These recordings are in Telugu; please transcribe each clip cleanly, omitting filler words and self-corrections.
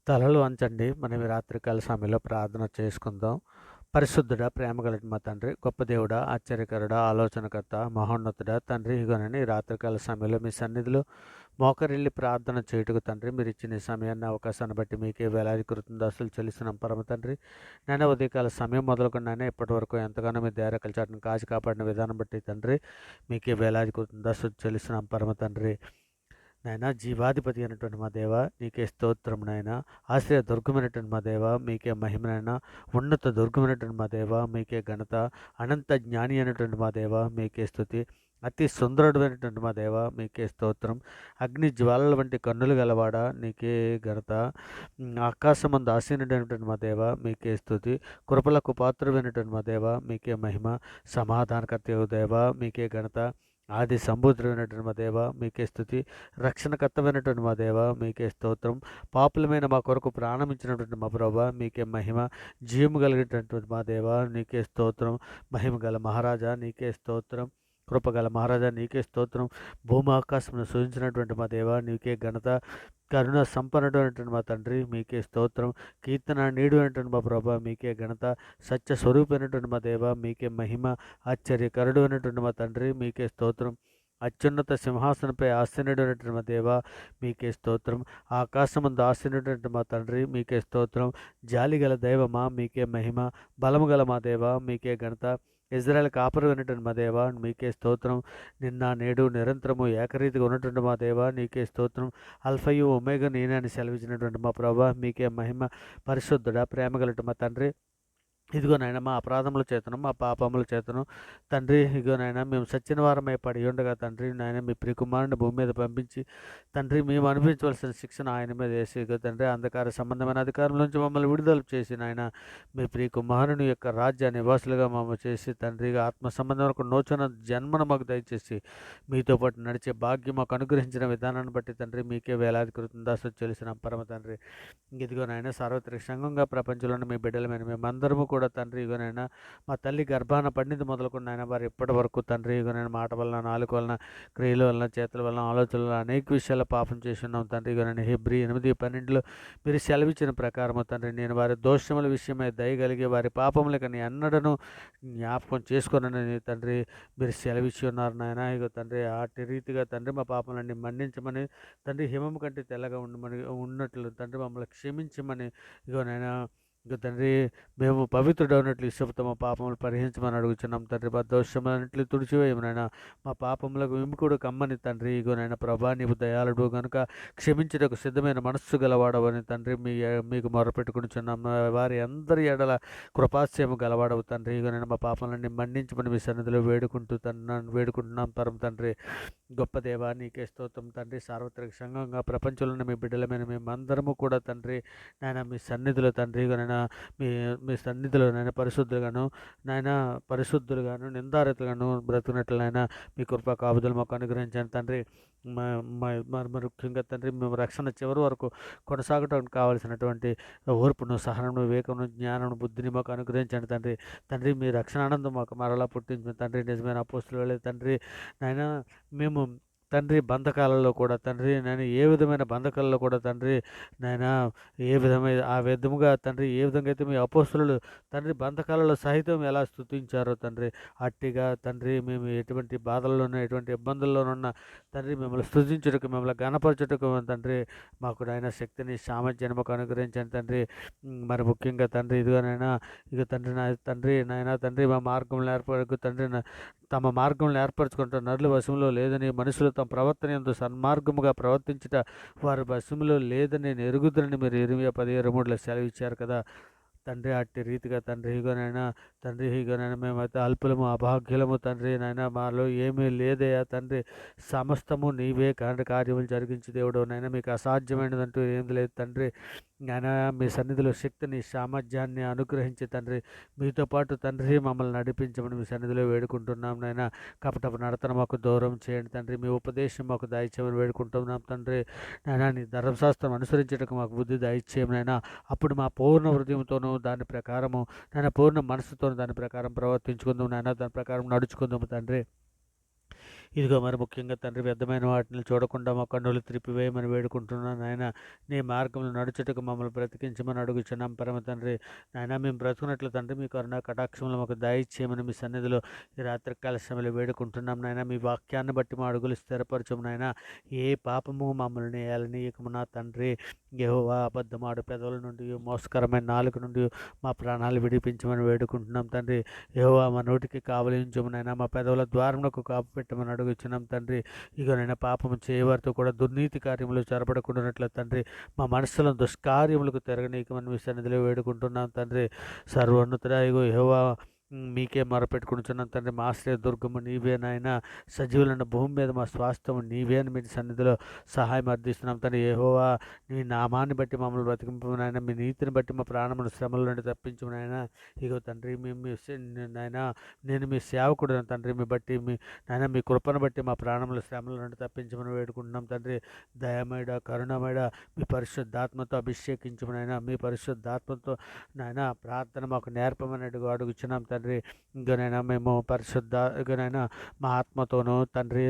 తలలు వంచండి. మనం ఈ రాత్రికాల సమయంలో ప్రార్థన చేసుకుందాం. పరిశుద్ధుడా, ప్రేమ కలిగిన మా తండ్రి, గొప్ప దేవుడా, ఆశ్చర్యకరుడా, ఆలోచనకర్త, మహోన్నతుడా తండ్రి, ఇగోనని ఈ రాత్రికాల సమయంలో మీ సన్నిధిలో మోకరిల్లి ప్రార్థన చేయుటకు తండ్రి, మీరు ఇచ్చిన ఈ సమయాన్ని, అవకాశాన్ని బట్టి మీకే వేలాది కృతజ్ఞతాస్తులు చెల్లిస్తున్నాం పరమ తండ్రి. నాయన ఉదయకాల సమయం మొదలుకొని నాయన ఇప్పటి వరకు ఎంతగానో మీ దయరేఖల చాటును కాచి కాపాడిన విధానం బట్టి తండ్రి, మీకే వేలాది కృతజ్ఞతాస్తులు చెల్లిస్తున్నాం పరమ తండ్రి. నాయన జీవాధిపతి అయినటువంటి మా దేవ నీకే స్తోత్రం నాయన. ఆశ్రయ దుర్గమైనటువంటి మా దేవ మీకే మహిమనైనా. ఉన్నత దుర్గమైనటువంటి మా దేవ మీకే ఘనత. అనంత జ్ఞాని అయినటువంటి మా దేవ మీకే స్తుతి. అతి సుందరుడైనటువంటి మా దేవ మీకే స్తోత్రం. అగ్ని జ్వాలల వంటి కన్నులు గలవాడ నీకే ఘనత. ఆకాశమందు ఆసీనుడైనటువంటి మా దేవ మీకే స్తుతి. కృపలకు పాత్రుడైనటువంటి మా దేవ మీకే మహిమ. సమాధానకర్త దేవ మీకే ఘనత. ఆది సంబూతుడైనటువంటి మా దేవ మీకే స్తుతి. రక్షణకర్తమైనటువంటి మా దేవ మీకే స్తోత్రం. పాపులమైన మా కొరకు ప్రాణం ఇచ్చినటువంటి మా ప్రభా మీకే మహిమ. జీవము కలిగినటువంటి మా దేవ నీకే స్తోత్రం. మహిమ గల మహారాజా నీకే స్తోత్రం. కృపగల మహారాజా నీకే స్తోత్రం. భూమి ఆకాశమును సూచించినటువంటి మా దేవ నీకే ఘనత. కరుణ సంపన్నుడైనటువంటి మా తండ్రి మీకే స్తోత్రం. కీర్తన నీడు అయినటువంటి మా ప్రభా మీకే ఘనత. సత్య స్వరూపమైనటువంటి మా దేవ మీకే మహిమ. ఆశ్చర్యకరుడు అయినటువంటి మా తండ్రి మీకే స్తోత్రం. అత్యున్నత సింహాసనంపై ఆసీనుడైనటువంటి మా దేవ మీకే స్తోత్రం. ఆకాశమందు ఆసీనుడైనటువంటి మా తండ్రి మీకే స్తోత్రం. జాలిగల దైవమా మీకే మహిమ. బలము గల మా దేవ మీకే ఘనత. ఇజ్రాయెల్ కాపురం అయినటువంటి మా దేవ మీకే స్తోత్రం. నిన్న నేడు నిరంతరము ఏకరీతిగా ఉన్నటువంటి మా దేవ నీకే స్తోత్రం. అల్ఫయు ఒమేగా నేనే అని సెలవిచ్చినటువంటి మా ప్రభా మీకే మహిమ. పరిశుద్ధుడా, ప్రేమ గలట మా తండ్రి, ఇదిగో నాయన మా అపరాధముల చేతను మా పాపముల చేతను తండ్రి, ఇదిగో నాయన మేము సచ్చిన వారమై పడి ఉండగా తండ్రి నాయన మీ ప్రియకుమారుని భూమి మీద పంపించి తండ్రి మేము అనుభవించవలసిన శిక్షణ ఆయన మీద వేసి, ఇదిగో తండ్రి అంధకార సంబంధమైన అధికారం నుంచి మమ్మల్ని విడుదల చేసి నాయన మీ ప్రియకుమారుని యొక్క రాజ్య నివాసులుగా మమ్మల్ని చేసి తండ్రిగా ఆత్మ సంబంధమైన నూతన జన్మను మాకు దయచేసి మీతో పాటు నడిచే భాగ్యం మాకు అనుగ్రహించిన విధానాన్ని బట్టి తండ్రి మీకే వేలాది కృతజ్ఞతాస్తులు చెల్లిసిన పరమ తండ్రి. ఇదిగో నాయన సార్వత్రిక సంఘంగా ప్రపంచంలోని మీ బిడ్డలమైన మేమందరము కూడా తండ్రి ఇగోనైనా మా తల్లి గర్భాన పడింది మొదలుకొని ఆయన వారు ఇప్పటి వరకు తండ్రి ఇగోనైనా మాట వలన, నాలుక వలన, క్రియల వలన, చేతుల వలన, ఆలోచనల వలన అనేక విషయాల పాపం చేసి ఉన్నాం తండ్రి. ఇగోనైనా హెబ్రీ 8:12 మీరు సెలవిచ్చిన ప్రకారము తండ్రి నేను వారి దోషముల విషయమై దయగలిగి వారి పాపములకి నీ అన్నడను జ్ఞాపకం చేసుకున్నానని తండ్రి మీరు సెలవిచ్చి ఉన్నారు నాయన. ఇగో తండ్రి అటు రీతిగా తండ్రి మా పాపములన్నీ మన్నించమని తండ్రి హిమము కంటే తెల్లగా ఉండమని ఉన్నట్లు తండ్రి మమ్మల్ని క్షమించమని ఇగో నాయన. ఇక తండ్రి మేము పవిత్రుడైనట్లు ఇష్టపడతాం మా పాపములు పరిహరించమని అడుగుచున్నాం తండ్రి. మా దోషములన్నింటినీ తుడిచివేయమనైనా మా పాపములకు విముకుడు కమ్మని తండ్రి. ఇగోనైనా ప్రభా నీవు దయాళుడు గనుక క్షమించుటకు సిద్ధమైన మనస్సు గలవాడవని తండ్రి మీకు మొరపెట్టుకునిచున్నాం. వారి అందరి ఎడల కృపాస్యము గలవాడవు తండ్రి. ఇగోనైనా మా పాపములన్నీ మన్నించమని మీ సన్నిధిలో వేడుకుంటున్నాం పరం తండ్రి. గొప్ప దేవా నీకే స్తోత్రం తండ్రి. సార్వత్రిక సంఘంగా ప్రపంచంలోని మీ బిడ్డలమైన మేమందరము కూడా తండ్రి నాయన మీ సన్నిధిలో తండ్రి నాయన మీ మీ సన్నిధిలో నాయన పరిశుద్ధులుగాను నిందారతులుగాను బ్రతుకున్నట్లు నాయన మీ కృపా కాపుదలు మాకు అనుగ్రహించండి తండ్రి. మరి ముఖ్యంగా తండ్రి మేము రక్షణ చివరి వరకు కొనసాగటానికి కావలసినటువంటి ఓర్పును, సహనము, వివేకమును, జ్ఞానము, బుద్ధిని మాకు అనుగ్రహించండి తండ్రి. తండ్రి మీ రక్షణ ఆనందం మాకు మరలా పుట్టించిన తండ్రి. నిజమైన అపోస్తులు వెళ్ళే తండ్రి నాయన మేము తండ్రి బంధకాలలో కూడా తండ్రి నేను ఏ విధమైన బంధకాలలో కూడా తండ్రి నాయన ఏ విధమైన ఆ విధముగా తండ్రి ఏ విధంగా అయితే మీ అపోస్తులు తండ్రి బంధకాలలో సహితం ఎలా స్తుతించారో తండ్రి అట్టిగా తండ్రి మేము ఎటువంటి బాధల్లోనూ ఎటువంటి ఇబ్బందుల్లోనున్న తండ్రి మిమ్మల్ని స్తుతించుటకు మిమ్మల్ని గణపరచుటకు తండ్రి మాకు నాయన శక్తిని సామర్థ్యాన్ని మాకు అనుగ్రహించండి తండ్రి. మరి ముఖ్యంగా తండ్రి ఇదిగోనైనా ఇక తండ్రి నాయన తండ్రి మా మార్గంలో ఏర్పడకు తండ్రి తమ మార్గంలో ఏర్పరచుకుంటారు నరుల వశంలో లేదని మనుషులు తమ ప్రవర్తన యందు సన్మార్గముగా ప్రవర్తించుట వారి వశంలో లేదని ఎరుగుదరని మీరు 20:23 సెలవిచ్చారు కదా తండ్రి. అట్టి రీతిగా తండ్రి ఇగోనైనా మేమైతే అల్పులము, అభాగ్యులము తండ్రి నాయన మాలో ఏమీ లేదయ్యా తండ్రి. సమస్తము నీవే కార్యములు జరిగించి దేవుడు నాయన మీకు అసాధ్యమైనదంటూ ఏం లేదు తండ్రి. నాయన మీ సన్నిధిలో శక్తిని, సామర్థ్యాన్ని అనుగ్రహించి తండ్రి మీతో పాటు తండ్రి మమ్మల్ని నడిపించమని మీ సన్నిధిలో వేడుకుంటున్నాం నాయన. కపటపు నడతను మాకు దూరం చేయండి తండ్రి. మీ ఉపదేశం మాకు దయచేయమని వేడుకుంటున్నాం తండ్రి. నాయన నీ ధర్మశాస్త్రం అనుసరించడానికి మాకు బుద్ధి దయచేయమనైనా. అప్పుడు మా పూర్ణ హృదయంతోనూ దాని ప్రకారము నాయన పూర్ణ మనసుతోనూ దాని ప్రకారం ప్రవర్తించుకుందాం నాయన. దాని ప్రకారం నడుచుకుందాము తండ్రి. ఇదిగో మరి ముఖ్యంగా తండ్రి వ్యర్థమైన వాటిని చూడకుండా మా కన్నులు త్రిప్పివేయమని వేడుకుంటున్నాను నాయన. నీ మార్గంలో నడుచుటకు మమ్మల్ని బ్రతికించమని అడుగుచున్నాం పరమ తండ్రి. నాయన మేము బ్రతుకున్నట్లు తండ్రి మీ కరుణ కటాక్షంలో మాకు దయచేయమని మీ సన్నిధిలో ఈ రాత్రికాల సమయంలో వేడుకుంటున్నాం నాయన. మీ వాక్యాన్ని బట్టి మా అడుగులు స్థిరపరచము నాయన. ఏ పాపము మమ్మల్ని ఏలనీయకము నా తండ్రి. యెహోవా అబద్ధమాడు పెదవుల నుండి మోసకరమైన నాలుక నుండి మా ప్రాణాలు విడిపించమని వేడుకుంటున్నాం తండ్రి. యెహోవా మా నోటికి కావలి ఉంచము నాయన. మా పెదవుల ద్వారమునకు కాపు పెట్టమని అడుగుచున్నాం తండ్రి. ఇగోనైనా పాపము చేయవారితో కూడా దుర్నీతి కార్యములు జరపడకుండానట్లు తండ్రి. మా మనస్సులో దుష్కార్యములకు తిరగనీయకమని మీ సన్నిధిలో వేడుకుంటున్నాం తండ్రి. సర్వోన్నతుడా ఇగో యెహోవా మీకే మొరపెట్టుకుంటున్నాం తండ్రి. మా ఆశ్రయ దుర్గము నీవే నాయన. సజీవులైన భూమి మీద మా స్వాస్థ్యము నీవే అని మీ సన్నిధిలో సహాయం అర్థిస్తున్నాం తండ్రి. యెహోవా నీ నామాన్ని బట్టి మమ్మల్ని బ్రతికింపు నాయన. మీ నీతిని బట్టి మా ప్రాణమును శ్రమల నుండి తప్పించు నాయన. ఇగో తండ్రి మేము నాయన నేను మీ సేవకుడు తండ్రి. మీ బట్టి నాయన మీ కృపను బట్టి మా ప్రాణముల శ్రమల నుండి తప్పించమని వేడుకుంటున్నాం తండ్రి. దయమేడ కరుణమేడ మీ పరిశుద్ధాత్మతో అభిషేకించము నాయన. మీ పరిశుద్ధాత్మతో నాయన ప్రార్థన మాకు నేర్పమని అడుగుచున్నాం తండ్రి. ఇగనైనా మేము ఇగనైనా మా ఆత్మతోనూ తండ్రి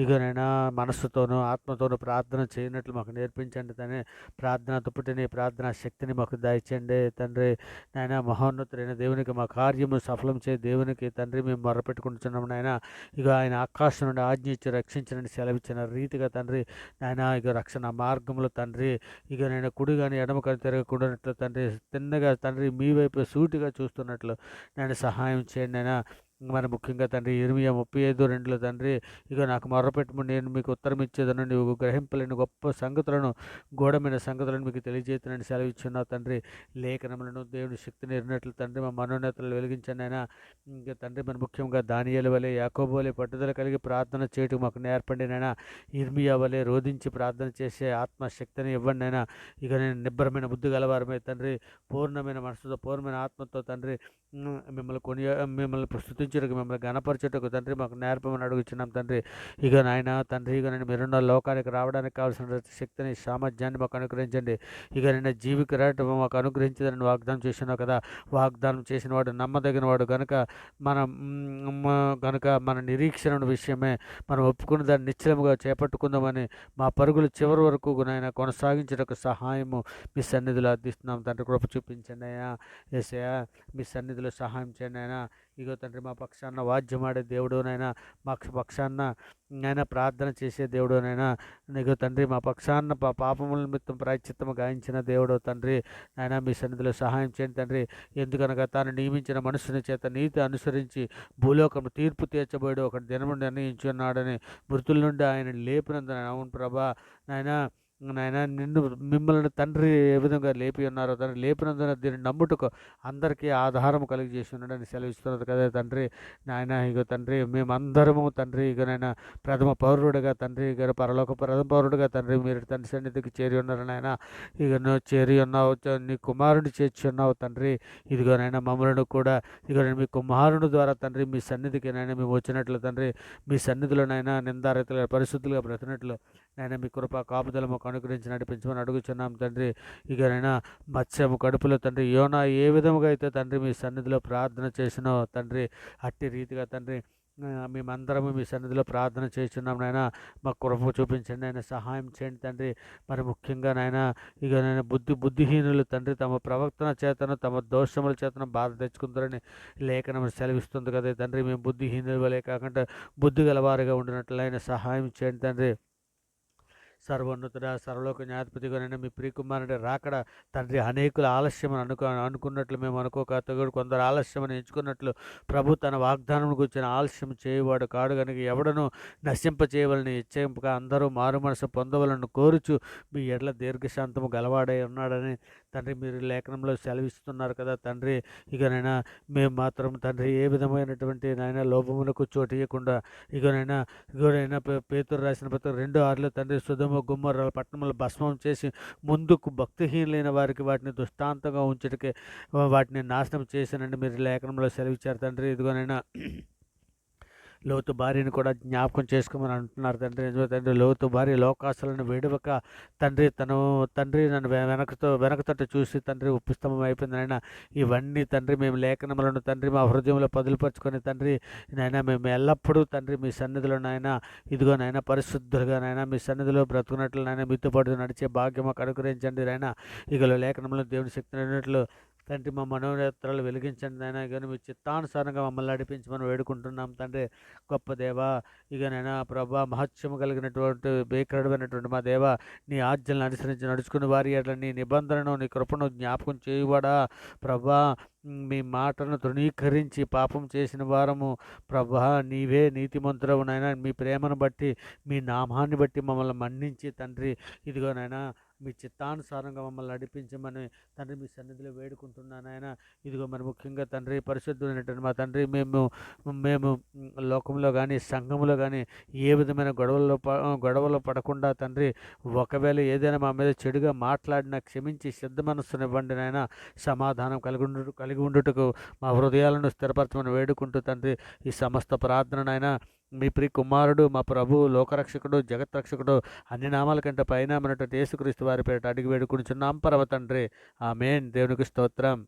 ఇగనైనా మనస్సుతోనూ ఆత్మతోనూ ప్రార్థన చేయనట్లు మాకు నేర్పించండి తండ్రి. ప్రార్థనతో పుట్టిన ప్రార్థన శక్తిని మాకు దయచేయండి తండ్రి. నాయన మహోన్నతుడైన దేవునికి మా కార్యము సఫలం చే దేవునికి తండ్రి మేము మొరపెట్టుకుంటున్నాం నాయన. ఇక ఆయన ఆకాశం నుండి ఆజ్ఞ ఇచ్చి రక్షించనని సెలవిచ్చిన రీతిగా తండ్రి నాయన ఇక రక్షణ మార్గంలో తండ్రి ఇక నేను కుడి కానీ ఎడమ కానీ తిరగకుండానట్లు తండ్రి తిన్నగా తండ్రి మీ వైపు సూటిగా చూస్తున్నట్లు నేను సహాయం చేయండి అయినా. మరి ముఖ్యంగా తండ్రి ఇర్మియా 35:2 తండ్రి ఇక నాకు మొర్రపెట్టుము నేను మీకు ఉత్తరం ఇచ్చేదను. నువ్వు గ్రహింపలేని గొప్ప సంగతులను గూఢమైన సంగతులను మీకు తెలియజేతునని సెలవిచ్చున్నావు తండ్రి. లేఖనములను దేవుని శక్తిని ఎరిగినట్లు తండ్రి మా మనోనేతలు వెలిగించండి అయినా. ఇంకా తండ్రి మరి ముఖ్యంగా దానియేలు వలె యాకోబు వలె పట్టుదల కలిగి ప్రార్థన చేయటం మాకు నేర్పండి నైనా. ఇర్మియా వలె రోధించి ప్రార్థన చేసే ఆత్మశక్తిని ఇవ్వండి అయినా. ఇక నేను నిబ్బరమైన బుద్ధి గలవారమే తండ్రి. పూర్ణమైన మనసుతో పూర్ణమైన ఆత్మతో తండ్రి మిమ్మల్ని స్తుతించుటకు మిమ్మల్ని గణపరచుటకు తండ్రి మాకు నేర్పమని అడుగుచున్నాం తండ్రి. ఇక నాయన తండ్రి ఇక నేను మీరున్న లోకానికి రావడానికి కావాల్సిన శక్తిని సామర్థ్యాన్ని మాకు అనుగ్రహించండి. ఇక నేను జీవికి రావటం మాకు అనుగ్రహించదని వాగ్దానం చేసినావు కదా. వాగ్దానం చేసిన వాడు నమ్మదగిన వాడు గనుక మన నిరీక్షణ విషయమే మనం ఒప్పుకున్న దాన్ని నిశ్చలముగా చేపట్టుకుందామని మా పరుగులు చివరి వరకు నాయన కొనసాగించడానికి సహాయము మీ సన్నిధిలో అర్థిస్తున్నాం తండ్రి. కృప చూపించండి అయ్యా. యేసయ్యా మీ సన్నిధిలో సహాయం చేయండి అయినా. ఇగో తండ్రి మా పక్షాన వాద్యమాడే దేవుడునైనా మా పక్షాన నైనా ప్రార్థన చేసే దేవుడునైనా ఇగో తండ్రి మా పక్షాన పాపముల నిమిత్తం ప్రాయశ్చిత్తము గాయించిన దేవుడు తండ్రి నాయన మీ సన్నిధిలో సహాయం చేయండి తండ్రి. ఎందుకనగా తాను నియమించిన మనుషుని చేత నీతి అనుసరించి భూలోకము తీర్పు తీర్చబోయాడు ఒక దినము నిర్ణయించున్నాడని మృతుల నుండి ఆయన లేపినందున అవును ప్రభా నాయన మిమ్మల్ని తండ్రి ఏ విధంగా లేపి ఉన్నారో తండ్రి లేపినందున దీన్ని నమ్ముటకు అందరికీ ఆధారం కలిగజేసి ఉన్నాడని సెలవిస్తున్నది కదా తండ్రి. నాయన ఇక తండ్రి మేమందరము తండ్రి ఇక నాయన ప్రథమ పౌరుడుగా తండ్రి ఇక పరలోక ప్రథమ పౌరుడుగా తండ్రి మీరు తండ్రి సన్నిధికి చేరి ఉన్నారు నాయన. ఇక నువ్వు చేరి ఉన్నావు నీ కుమారుని చేర్చి ఉన్నావు తండ్రి. ఇదిగోనైనా మమ్మల్ని కూడా ఇక మీ కుమారుని ద్వారా తండ్రి మీ సన్నిధికి నాయన మేము వచ్చినట్లు తండ్రి మీ సన్నిధిలో నాయన నిందారతులుగా పరిశుద్ధులుగా బ్రతినట్లు నాయన మీ కృప కాపుదల మాకు అనుగ్రహించి నడిపించమని అడుగుచున్నాం తండ్రి. ఇకనైనా మత్స్యము కడుపులో తండ్రి యోనా ఏ విధముగా అయితే తండ్రి మీ సన్నిధిలో ప్రార్థన చేసినో తండ్రి అట్టి రీతిగా తండ్రి మేమందరము మీ సన్నిధిలో ప్రార్థన చేస్తున్నాం నాయన. మాకు కృప చూపించండి ఆయన సహాయం చేయండి తండ్రి. మరి ముఖ్యంగా నాయన ఇక నేను బుద్ధిహీనులు తండ్రి తమ ప్రవర్తన చేతను తమ దోషముల చేతను బాధ తెచ్చుకుంటారని లేఖనం సెలవిస్తుంది కదా తండ్రి. మేము బుద్ధిహీనుల వలె కాకుండా బుద్ధి గలవారిగా ఉండినట్లు ఆయన సహాయం చేయండి తండ్రి. సర్వోన్నతుడ సర్వలోక న్యాయపతిగానైనా మీ ప్రియకుమారుడి రాకడ తండ్రి అనేకులు ఆలస్యం అనుకున్నట్లు మేము అనుకోక కొందరు ఆలస్యమని ఎంచుకున్నట్లు ప్రభు తన వాగ్దానం గురించిన ఆలస్యం చేయవాడు కాడు కనుక ఎవడను నశింప చేయవలని హెచ్చరింపక అందరూ మారు మనసు పొందవలను కోరుచు మీ ఎడ్ల దీర్ఘశాంతము గలవాడై ఉన్నాడని తండ్రి మీరు లేఖనంలో సెలవిస్తున్నారు కదా తండ్రి. ఇకనైనా మేము మాత్రం తండ్రి ఏ విధమైనటువంటి నాయన లోపములకు చోటు ఇవ్వకుండా ఇగనైనా పేతురు రాసిన పత్రిక 2:6 తండ్రి సుధమ గుమ్మర పట్టణములు భస్మం చేసి ముందుకు భక్తిహీనులైన వారికి వాటిని దృష్టాంతంగా ఉంచటకే వాటిని నాశనం చేశానండి మీరు లేఖనంలో సెలవిచ్చారు తండ్రి. ఇదిగోనైనా లోతు భార్యను కూడా జ్ఞాపకం చేసుకోమని అంటున్నారు తండ్రి. నిజమే తండ్రి, లోతు భార్య లోకాశలను విడవక తండ్రి తండ్రి నన్ను వెనక తట్టు చూసి తండ్రి ఉప్పుస్తంభం అయిపోయింది నాయన. ఇవన్నీ తండ్రి మేము లేఖనములను తండ్రి మా హృదయంలో పదులుపరుచుకొని తండ్రి నాయన మేము ఎల్లప్పుడూ తండ్రి మీ సన్నిధిలో నాయన ఇదిగో నాయన పరిశుద్ధులుగా నాయన మీ సన్నిధిలో బ్రతుకున్నట్లు నాయన మీతో పాటు నడిచే భాగ్యం మాకు అనుగ్రహించండి నాయన. ఇక లేఖనంలో దేవుని శక్తి నడినట్లు తండ్రి మా మనోనేత్రాలు వెలిగించండి నాయన. కానీ మీ చిత్తానుసారంగా మమ్మల్ని నడిపించమని వేడుకుంటున్నాం తండ్రి. గొప్ప దేవా, ఇకనైనా ప్రభా మహత్యము కలిగినటువంటి భీకరుడమైనటువంటి మా దేవ, నీ ఆజ్ఞలను అనుసరించి నడుచుకుని వారి ఎడల నీ నిబంధనను నీ కృపను జ్ఞాపకం చేయువాడా ప్రభా. మీ మాటను తృణీకరించి పాపం చేసిన వారము ప్రభా, నీవే నీతిమంతుడవు నాయన. మీ ప్రేమను బట్టి మీ నామాన్ని బట్టి మమ్మల్ని మన్నించి తండ్రి ఇదిగో నాయన మీ చిత్తానుసారంగా మమ్మల్ని నడిపించమని తండ్రి మీ సన్నిధిలో వేడుకుంటున్నాను ఆయన. ఇదిగో మరి ముఖ్యంగా తండ్రి పరిశుద్ధమైనటువంటి మా తండ్రి మేము లోకంలో కానీ సంఘంలో కానీ ఏ విధమైన గొడవలో పడకుండా తండ్రి ఒకవేళ ఏదైనా మా మీద చెడుగా మాట్లాడినా క్షమించి సిద్ధ మనస్సునివ్వండి నాయన. సమాధానం కలిగి ఉండుటకు మా హృదయాలను స్థిరపరచమని వేడుకుంటూ తండ్రి ఈ సమస్త ప్రార్థన నాయన మీ ప్రియ కుమారుడు మా ప్రభువు లోకరక్షకుడు జగత్రక్షకుడు అన్ని నామాల కంటే పైనామైనటువంటి యేసుక్రీస్తు వారి పేరిట అడిగి వేడుకుంటున్నాం పరమ తండ్రి. ఆమేన్. దేవునికి స్తోత్రం.